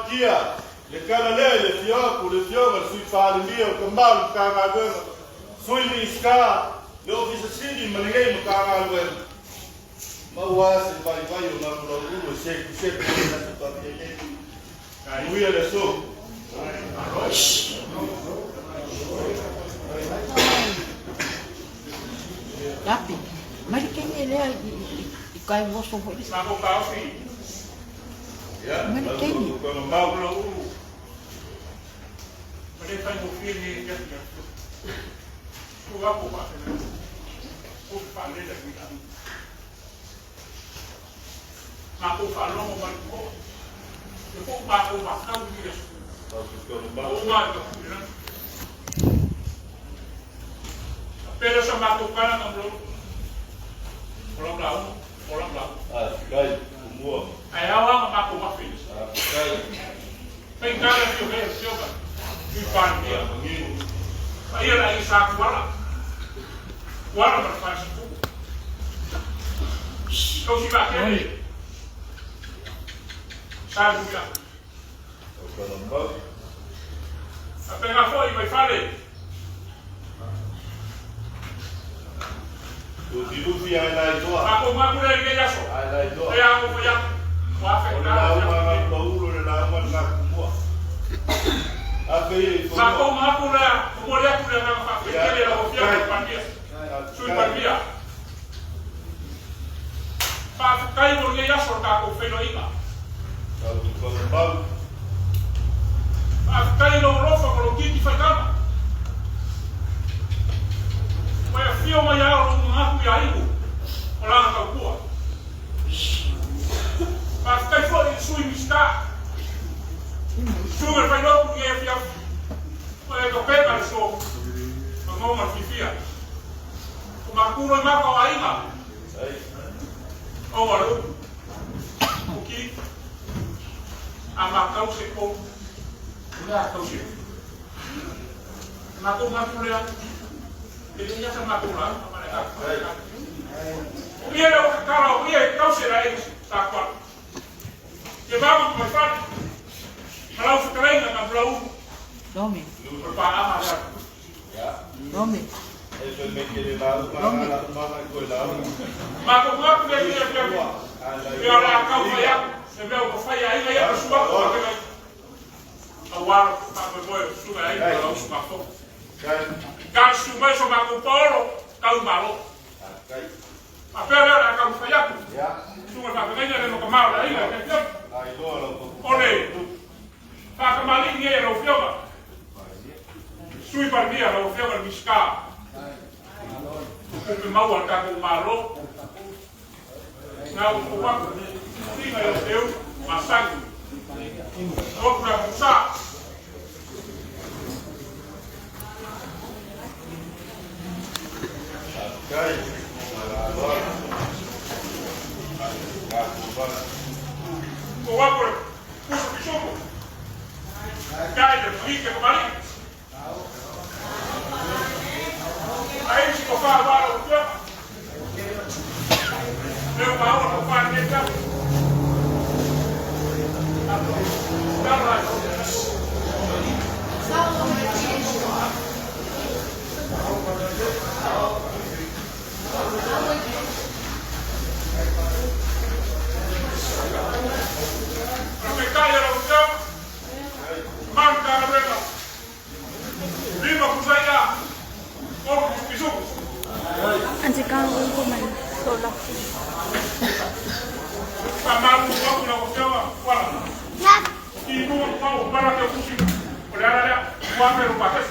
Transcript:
kia. Le kala le fioku le fioga sui whalimia o kambau kāngāwena. Sui ni iska le ofisa siri malingei mo kāngāwena. Maua se vai o na kura uru seku na se papia ke. Muia le so. Tapi, mari kene le I kai voso ho. Mako kaofi. Ya, mari kene. Kono mau Kula uru. Mare kai mo fini ya. Kuwa ko pa. Ko pa le da kita. Mako fa lo mo ko. Ko pa ko pa ka ni. Ko ma ko. Pero sa mako kana ng bro. Orang blau. Ah, gai, kumua. Ai awa mako mafis. Ah, gai. Pen cara que eu vejo, seu cara. Que pandemia, amigo. Aí ela isa kuala. Kuala para fazer tudo. Kau si bakere. Sabe já. Kono mau. Apenas foi, vai fazer. Luti ai nai toa. Aku maku lagi dia so. Ai nai toa. Saya aku punya. Wafe Ona na. uma baulu le na uma na kumua. Ape Mako maku la, kumolia kule na mafafi. Kile la ofia kwa pandia. Sui pandia. Pa kai mo dia so ta ko felo ina. Kono mau. Pa kai no rofa ko kiti fa kama. Vai fio mai ao no maku ya ibu. Ola ka kuwa. Mas kai foi sui mista. Sugar vai logo porque é fiel. Vai do pé para so. Não mais fifia. O macuro é maco ainda. Ai. O malu. O que? A macau se com. Não, não se. Macau macuro é. Ele já se macuro lá. O que é o cara? O que é? Não será isso. Tá claro. Que vamos começar. Kalau sekarang nak belau, Nome, berpahala ada. Ya. nome. Eso me quiere dar para la cola. Maka aku dia biar kau bayar, sebab kau bayar ini ya bersuah kau kena. Awal tak boleh sudah ini kalau sudah kau. Kan sudah sama kau polo, kau malu. Apa yang kau bayar? Ya. Sudah tak kena jadi mau kemana ini? Ai doa Oleh, tak kembali ni ya Rafiq. Sui pergi ya Rafiq bermiska. Kung mau ka kung maro. Ngau kuwa ni na eu masag. Kok na busa. Gai. Kuwa por puso pisoko. Cai de fica kembali. Aí se eu falar agora o que? Meu pau não faz nem tempo. Tá lá. Aplicare la usiamo. Manca la prima. Prima kusaya. Oh, pisoko. Anzi kang ko man sola. Amaru wako na kusema wala. Kitu wao para kwa kushika. Olha, olha, o amero para.